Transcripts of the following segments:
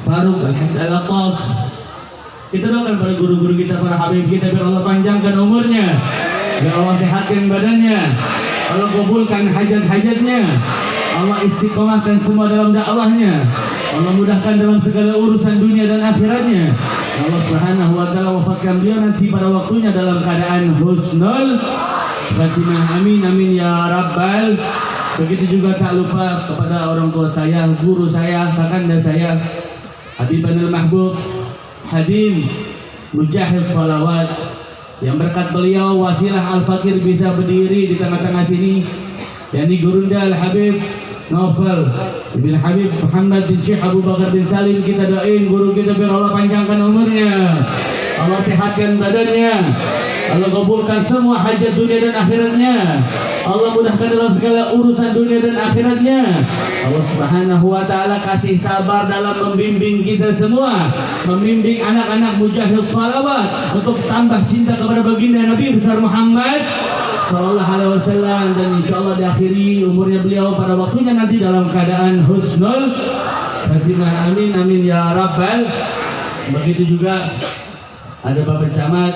Faruk Al-Attas. Kita doakan para guru-guru kita, para habib kita, biar Allah panjangkan umurnya, biar Allah sehatkan badannya, Allah kabulkan hajat-hajatnya, Allah istiqomahkan semua dalam dakwahnya, Allah mudahkan dalam segala urusan dunia dan akhiratnya. Allah Subhanahu wa taala wafatkan beliau nanti pada waktunya dalam keadaan husnul khatimah. Amin amin ya rabbal. Begitu juga tak lupa kepada orang tua saya, guru saya, kakanda saya, Habibanul Mahbub Hadim Mujahid Salawat, yang berkat beliau wasilah Al-Fakir bisa berdiri di tengah-tengah sini, yakni Gurunda Al-Habib Naufal bin Habib Muhammad bin Syekh Abu Bakar bin Salim. Kita doain guru kita biar Allah panjangkan umurnya, Allah sehatkan badannya, Allah kabulkan semua hajat dunia dan akhiratnya, Allah mudahkan dalam segala urusan dunia dan akhiratnya. Allah Subhanahu wa taala kasih sabar dalam membimbing kita semua, membimbing anak-anak mujahid salawat untuk tambah cinta kepada baginda Nabi besar Muhammad sallallahu alaihi wasallam, dan insyaallah diakhiri umurnya beliau pada waktunya nanti dalam keadaan husnul khatimah. Amin amin ya rabbal. Begitu juga ada Bapak Camat,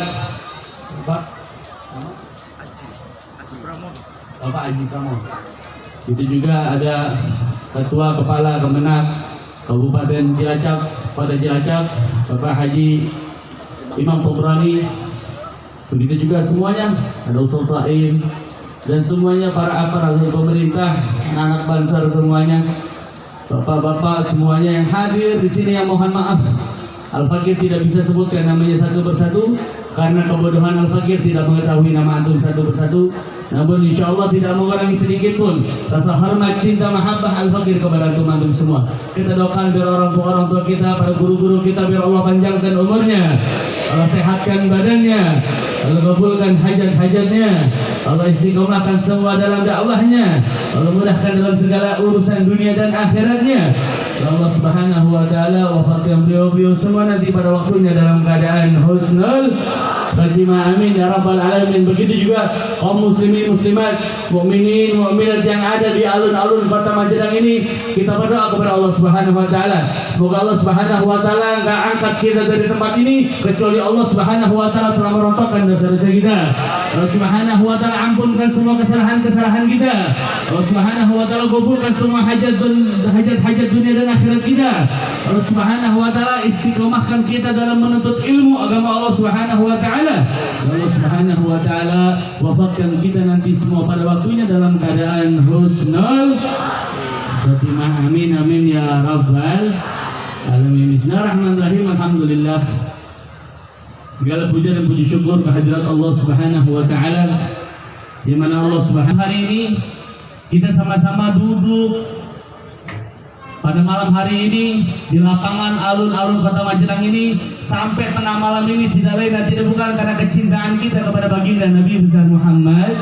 Bapak Haji Pramon. Itu juga ada Ketua Kepala Kemenak Kabupaten Cilacap, Kota Cilacap, Bapak Haji Imam Pobrani. Begitu juga semuanya, ada Ustaz Saim dan semuanya para aparat pemerintah, anak Bansar semuanya, bapak-bapak semuanya yang hadir di sini, yang mohon maaf Al-Fakir tidak bisa sebutkan namanya satu persatu karena kebodohan Al-Fakir tidak mengetahui nama antum satu persatu. Namun insya Allah tidak mengurangi sedikit pun rasa hormat, cinta, mahabbah Al-Fakir kepada antum semua. Kita doakan biar orang tua kita, para guru-guru kita, biar Allah panjangkan umurnya, Allah sehatkan badannya, Allah kabulkan hajat-hajatnya, Allah istiqomahkan semua dalam dakwahnya, Allah mudahkan dalam segala urusan dunia dan akhiratnya. Allah Subhanahu wa taala wafatkan beliau semua nanti pada waktunya dalam keadaan husnul khatimah. Amin ya rabbal alamin. Begitu juga kaum muslimin muslimat, mukminin mukminat yang ada di alun-alun Kota Magelang ini, kita berdoa kepada Allah Subhanahu wa taala, semoga Allah Subhanahu wa taala enggak angkat kita dari tempat ini kecuali Allah Subhanahu wa taala telah merontokkan dosa-dosa kita. Allah Subhanahu wa taala ampunkan semua kesalahan-kesalahan kita. Allah Subhanahu wa taala kabulkan semua hajat-hajat dunia dan akhirat kita. Allah Subhanahu wa taala istiqomahkan kita dalam menuntut ilmu agama Allah Subhanahu wa taala. Allah Subhanahu wa taala wafatkan kita nanti semua pada waktunya dalam keadaan husnul khatimah. Amin amin ya rabbal alamin. Bismillahirrahmanirrahim. Alhamdulillah, segala puja dan puji syukur kehadirat Allah Subhanahu wa taala, di mana Allah Subhanahu hari ini kita sama-sama duduk pada malam hari ini di lapangan alun-alun Kota Magelang ini sampai tengah malam ini tidak lain dan tidak bukan karena kecintaan kita kepada baginda Nabi besar Muhammad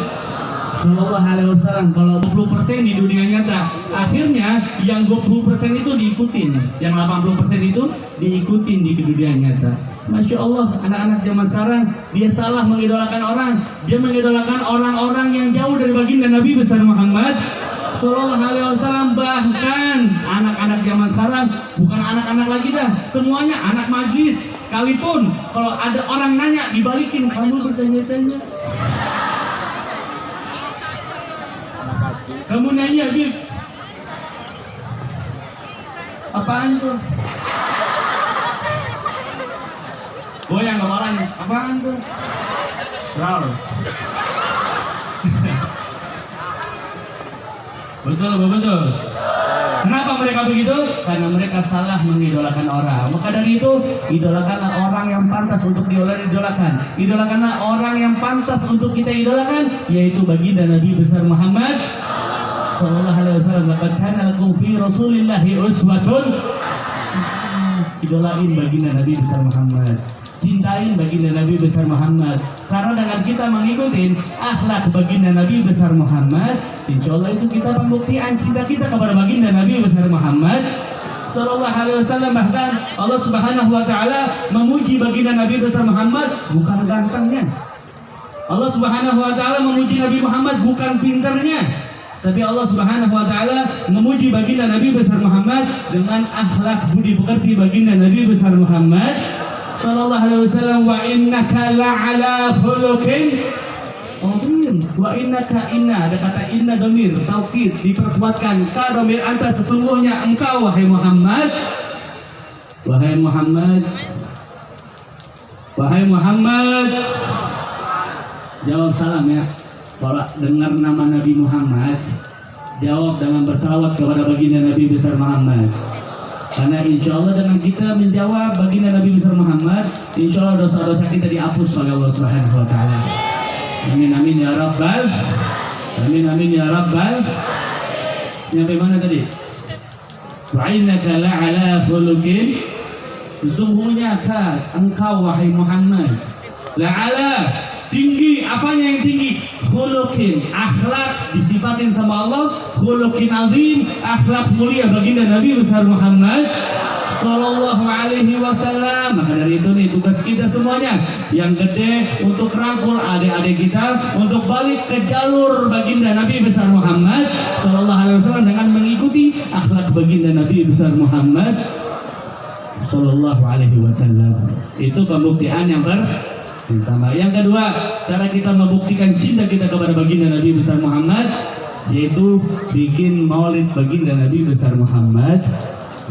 sallallahu alaihi wasallam. Kalau 20% di dunia nyata, akhirnya yang 20% itu diikutin, yang 80% itu diikutin di dunia nyata. Masya Allah, anak-anak zaman sekarang dia salah mengidolakan orang, dia mengidolakan orang-orang yang jauh dari baginda Nabi besar Muhammad sallallahu alaihi wasallam. Bahkan anak-anak zaman sekarang bukan anak-anak lagi dah, semuanya anak majlis sekalipun kalau ada orang nanya dibalikin, kamu bertanya-tanya, kamu nanya Bib, apaan tuh? Goyang kepalanya, apaan tuh? Raul. Betul, betul. Kenapa mereka begitu? Karena mereka salah mengidolakan orang. Maka dari itu, idolakanlah orang yang pantas untuk diidolakan. Idolakanlah orang yang pantas untuk kita idolakan, yaitu baginda Nabi besar Muhammad sallallahu alaihi wasallam. Laqad kana lakum fi Rasulillahi uswatun. Idolain baginda Nabi besar Muhammad, cintain baginda Nabi besar Muhammad. Karena dengan kita mengikuti akhlak baginda Nabi besar Muhammad, insya Allah itu kita pembuktian cinta kita kepada baginda Nabi besar Muhammad sallallahu alaihi wasallam. Bahkan Allah Subhanahu wa taala memuji baginda Nabi besar Muhammad bukan gantengnya. Allah Subhanahu wa taala memuji Nabi Muhammad bukan pintarnya. Tapi Allah Subhanahu wa taala memuji baginda Nabi besar Muhammad dengan akhlak budi pekerti baginda Nabi besar Muhammad sallallahu alaihi wasallam, wa innaka la'ala khuluqin azim. Wa innaka, inna, ada kata inna domir taukid diperkuatkan, ka domir anta, sesungguhnya engkau wahai Muhammad, wahai Muhammad, wahai Muhammad. Jawab salam ya. Kalau dengar nama Nabi Muhammad, jawab dengan bersalawat kepada baginda Nabi besar Muhammad. Karena insya Allah dengan kita menjawab baginda Nabi besar Muhammad, insya Allah dosa-dosa kita dihapus oleh Allah Subhanahu wa taala. Amin amin ya rabbal. Amin amin ya rabbal. Nyampe mana tadi? Wa innaka la'ala khuluqin, sesungguhnya engkau wahai Muhammad, la'ala, tinggi. Apanya yang tinggi? Khuluqin, akhlak disifatin sama Allah. Khuluqin azim, akhlak mulia baginda Nabi besar Muhammad sallallahu alaihi wasallam. Maka dari itu nih tugas kita semuanya yang gede untuk rangkul adik-adik kita untuk balik ke jalur baginda Nabi besar Muhammad sallallahu alaihi wasallam dengan mengikuti akhlak baginda Nabi besar Muhammad sallallahu alaihi wasallam. Itu pembuktian yang pertama. Yang kedua, cara kita membuktikan cinta kita kepada baginda Nabi besar Muhammad yaitu bikin maulid baginda Nabi besar Muhammad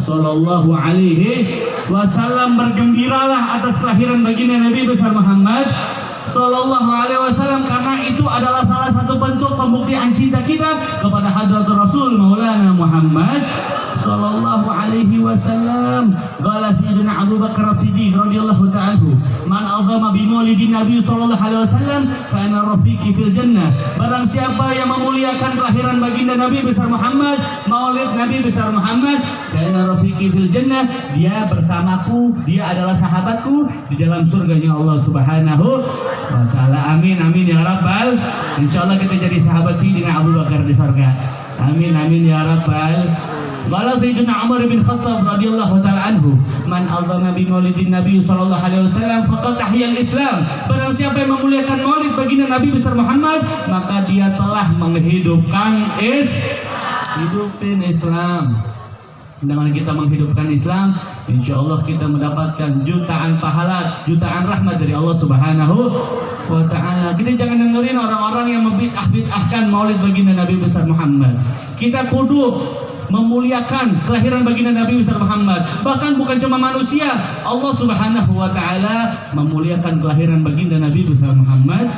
sallallahu alaihi wasallam. Bergembiralah atas kelahiran baginda Nabi besar Muhammad sallallahu alaihi wasallam, karena itu adalah salah satu bentuk pembuktian cinta kita kepada hadratul Rasul Maulana Muhammad sallallahu alaihi wasallam. Qala Sayyidina Abu Bakar As-Siddiq radhiyallahu ta'ala anhu, man azama bi maulidin Nabi sallallahu alaihi wasallam fa ana rafiqi fil jannah. Barang siapa yang memuliakan kelahiran baginda Nabi besar Muhammad, maulid Nabi besar Muhammad, fa ana rafiqi fil jannah, dia bersamaku, dia adalah sahabatku di dalam surganya Allah Subhanahu wa taala. Amin amin ya rabbal. Insyaallah kita jadi sahabat Sayyidina Abu Bakar di surga. Amin amin ya rabbal. Qala Sayyidina Umar bin Khattab radhiyallahu ta'ala anhu, man azama bi maulidin Nabi sallallahu alaihi wasallam faqad tahyal Islam. Barang siapa yang memuliakan maulid baginda Nabi besar Muhammad, maka dia telah menghidupkan Islam. Dengan kita menghidupkan Islam, insya Allah kita mendapatkan jutaan pahala, jutaan rahmat dari Allah Subhanahu wa ta'ala. Kita jangan dengerin orang-orang yang membid'ah-bid'ahkan maulid baginda Nabi besar Muhammad. Kita kudu memuliakan kelahiran baginda Nabi besar Muhammad. Bahkan bukan cuma manusia, Allah Subhanahu wa taala memuliakan kelahiran baginda Nabi besar Muhammad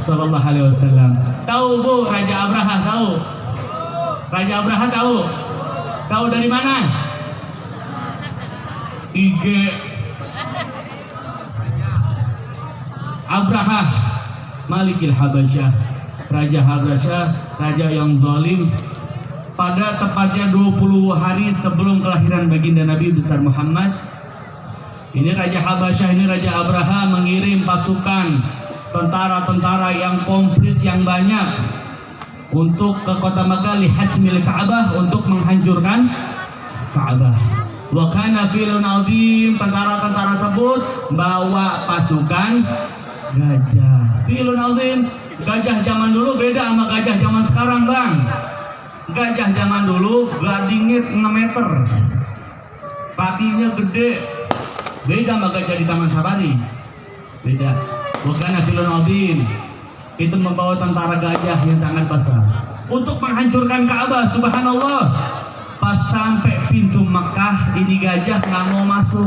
sallallahu alaihi wasallam. Tahu Bu, Raja Abraha tahu? Raja Abraha tahu? Tahu dari mana? IG Abraha Malikil Habasyah, Raja Habasyah, raja yang zalim. Pada tepatnya 20 hari sebelum kelahiran baginda Nabi besar Muhammad, ini Raja Habasyah, ini Raja Abraha mengirim pasukan tentara-tentara yang komplit, yang banyak untuk ke kota Makkah lihajmil Ka'bah, untuk menghancurkan Ka'bah. Wa kana filun azim, tentara-tentara tersebut bawa pasukan gajah. Filun azim, gajah zaman dulu beda sama gajah zaman sekarang, Bang. Gajah zaman dulu gadingnya 6 meter, pakinya gede, beda sama gajah di Taman Safari, beda. Bukan filun azim, itu membawa tentara gajah yang sangat besar untuk menghancurkan Ka'bah. Subhanallah, pas sampai pintu Makkah, ini gajah nggak mau masuk,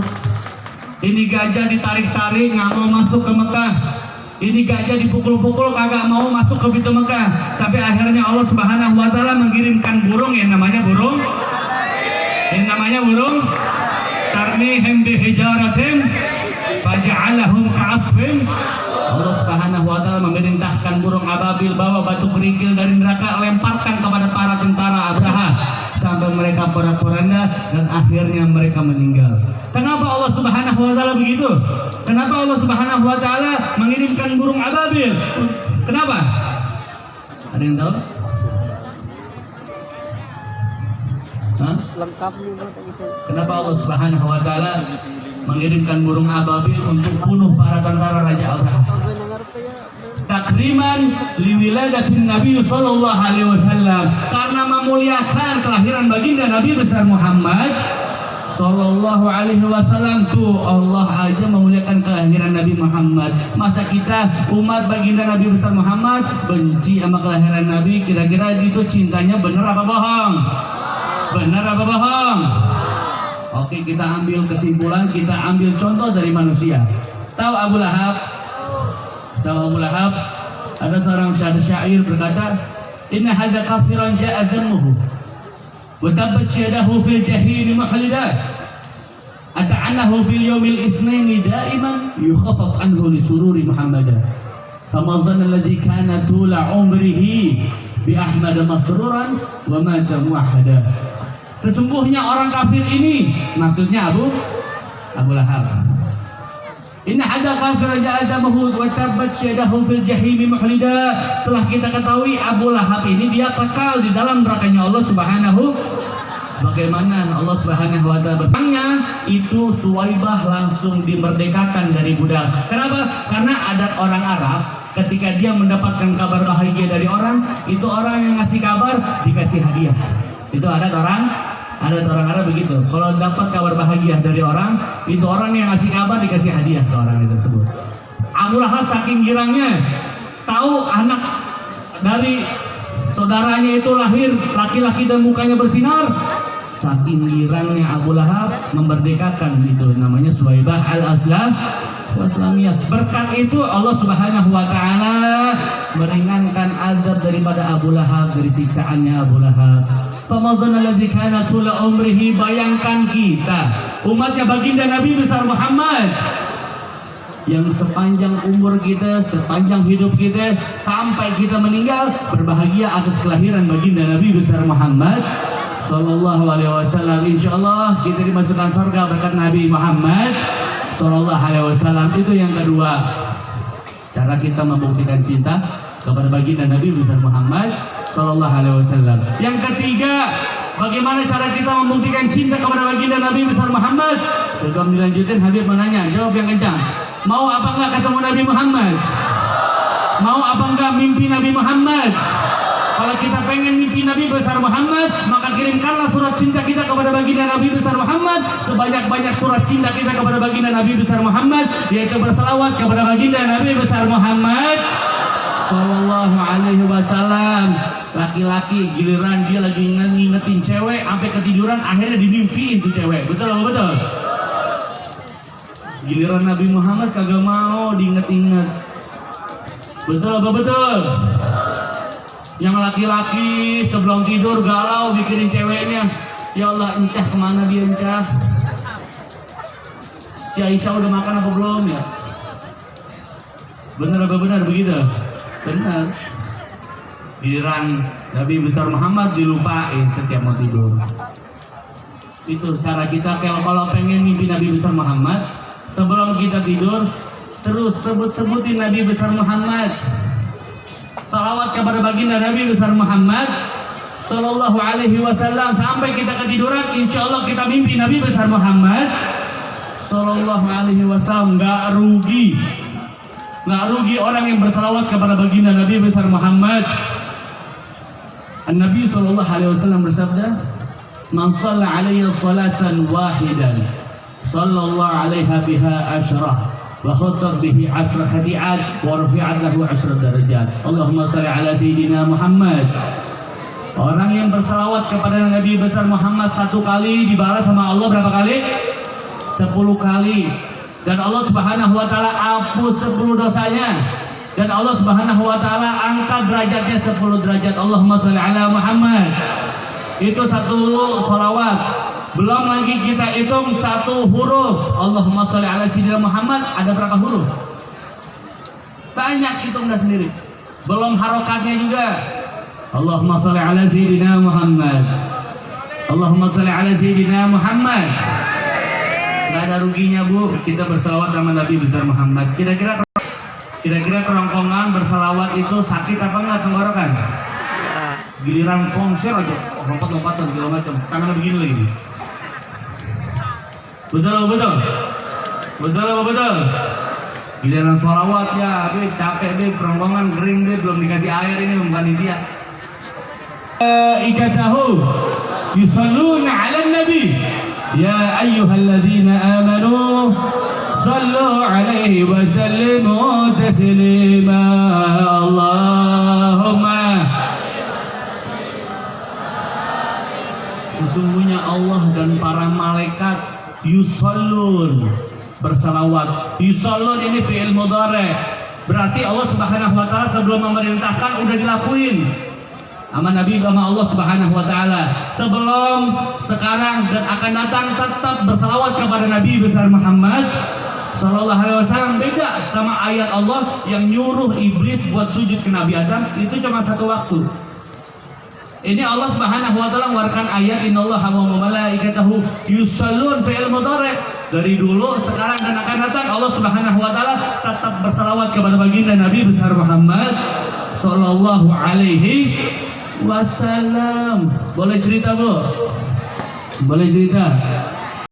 ini gajah ditarik-tarik nggak mau masuk ke Makkah. Ini gajah dipukul-pukul kagak mau masuk ke pintu Mekah. Tapi akhirnya Allah Subhanahu wa taala mengirimkan burung yang namanya burung tarmihim bihijaratin faja'alahum ka'asfin. Allah Subhanahu wa taala memerintahkan burung ababil bawa batu kerikil dari neraka, lemparkan kepada para tentara Abraha sampai mereka porak-poranda dan akhirnya mereka meninggal. Kenapa Allah Subhanahu wa taala begitu? Kenapa Allah Subhanahu wa taala mengirimkan burung ababil? Kenapa? Ada yang tahu? Hah? Lengkap nih. Kenapa Allah Subhanahu wa taala mengirimkan burung ababil untuk bunuh para tentara Raja Abraha? Tak takriman liwiladatin Nabi sallallahu alaihi wasallam, karena memuliakan kelahiran baginda Nabi besar Muhammad sallallahu alaihi wasallam. Tuh Allah aja memuliakan kelahiran Nabi Muhammad. Masa kita umat baginda Nabi besar Muhammad benci sama kelahiran Nabi? Kira-kira itu cintanya benar apa bohong? Benar apa bohong? Oke, kita ambil kesimpulan, kita ambil contoh dari manusia. Tahu Abu Lahab? Tahu Abu Lahab? Ada seorang syair berkata, "Inna hadza kafiran ja'a dammuhu wa tabbat yadahu fil jahil muhlida ata'anahu fil yawmil itsnain da'iman yukhaffaf anhu li sururi Muhammadan fama dhanna alladhi kana tula umrihi bi Ahmad masruran wa mata muwahhada." Sesungguhnya orang kafir ini, maksudnya Abu Lahab. Inna hadza kafiran ja'adahu wa tabbat yadahu fil jahim muhlida. Telah kita ketahui Abu Lahab ini dia kekal di dalam nerakanya Allah Subhanahu, sebagaimana Allah Subhanahu wa taala berfirman, itu Suwaibah langsung dimerdekakan dari budak. Kenapa? Karena adat orang Arab, ketika dia mendapatkan kabar bahagia dari orang, itu orang yang ngasih kabar dikasih hadiah. Itu adat orang Arab begitu. Kalau dapat kabar bahagia dari orang, itu orang yang ngasih kabar dikasih hadiah ke orang tersebut. Abu Lahab saking girangnya, tahu anak dari saudaranya itu lahir laki-laki dan mukanya bersinar. Saking girangnya Abu Lahab memerdekakan itu, namanya Suwaibah al-Aslamiyah. Berkat itu Allah Subhanahu wa taala meringankan azab daripada Abu Lahab, dari siksaannya Abu Lahab. Bayangkan kita umatnya baginda Nabi besar Muhammad yang sepanjang umur kita, sepanjang hidup kita, sampai kita meninggal berbahagia atas kelahiran baginda Nabi besar Muhammad sallallahu alaihi wasallam. Insyaallah kita dimasukkan surga berkat Nabi Muhammad sallallahu alaihi wasallam. Itu yang kedua, cara kita membuktikan cinta kepada baginda Nabi besar Muhammad sallallahu alaihi wasallam. Yang ketiga, bagaimana cara kita membuktikan cinta kepada baginda Nabi besar Muhammad? Sebelum dilanjutin, Habib menanya, jawab yang kencang. Mau apa enggak ketemu Nabi Muhammad? Mau apa enggak mimpi Nabi Muhammad? Kalau kita pengen mimpi Nabi besar Muhammad, maka kirimkanlah surat cinta kita kepada baginda Nabi besar Muhammad. Sebanyak-banyak surat cinta kita kepada baginda Nabi besar Muhammad, yaitu berselawat kepada baginda Nabi besar Muhammad sallallahu alaihi wasallam. Laki-laki giliran dia lagi ngingetin cewek sampai ketiduran, akhirnya dimimpiin tuh cewek. Betul apa betul? Giliran Nabi Muhammad kagak mau diinget-inget. Betul apa betul? Yang laki-laki sebelum tidur galau mikirin ceweknya. Ya Allah, encah kemana dia encah? Si Aisyah udah makan apa belum ya? Benar apa benar begitu? Benar. Giliran Nabi besar Muhammad dilupain setiap mau tidur. Itu cara kita kalau pengen mimpi Nabi besar Muhammad, sebelum kita tidur terus sebut-sebutin Nabi besar Muhammad. Salawat kepada baginda Nabi besar Muhammad sallallahu alaihi wasallam sampai kita ketiduran, insya Allah kita mimpi Nabi besar Muhammad sallallahu alaihi wasallam. Nggak rugi orang yang bersalawat kepada baginda Nabi besar Muhammad. Nabi sallallahu alaihi wasallam bersabda, "Man shalla alayya salatan wahidan, sallallahu alaiha biha asyrah, wa khatab bihi asra khadi'at, wa rufi'at lahu asra darajat." Allahumma shalli ala sayyidina Muhammad. Orang yang bersalawat kepada Nabi besar Muhammad satu kali dibalas sama Allah berapa kali? 10 kali. Dan Allah Subhanahu wa taala hapus 10 dosanya. Dan Allah Subhanahu wa taala angkat derajatnya 10 derajat. Allahumma shalli ala Muhammad. Itu satu salawat. Belum lagi kita hitung satu huruf. Allahumma shalli ala sayyidina Muhammad ada berapa huruf? Banyak, hitung dah sendiri. Belum harokatnya juga. Allahumma shalli ala sayyidina Muhammad. Allahumma shalli ala sayyidina Muhammad. Gak ada ruginya Bu, kita bersalawat sama Nabi besar Muhammad. Kira-kira kerongkongan bersalawat itu sakit apa enggak tenggorokan? Giliran konser aja lompat-lompatan segala macam, tangan begini lagi. Betul apa betul? Betul apa betul? Giliran sholawat ya, capek deh, perongkongan kering deh, belum dikasih air ini panitia. Ikatahu yusalluna 'alan nabi ya ayyuhalladzina amanu sallu 'alaihi wa sallimu taslima. Allahumma, sesungguhnya Allah dan para malaikat yusallun, bersalawat. Yusallun ini fi'il mudhari, berarti Allah Subhanahu wa taala sebelum memerintahkan udah dilakuin sama Nabi sama Allah Subhanahu wa taala. Sebelum, sekarang dan akan datang tetap bersalawat kepada Nabi besar Muhammad sallallahu alaihi wasallam. Beda sama ayat Allah yang nyuruh iblis buat sujud ke Nabi Adam, itu cuma satu waktu. Ini Allah Subhanahu wa taala mengeluarkan ayat innallaha wa malaikatahu yusallun fi'il mudhari. Dari dulu, sekarang dan akan datang Allah Subhanahu wa taala tetap bersalawat kepada baginda Nabi besar Muhammad sallallahu alaihi wasallam. Boleh cerita, Bu? Boleh cerita?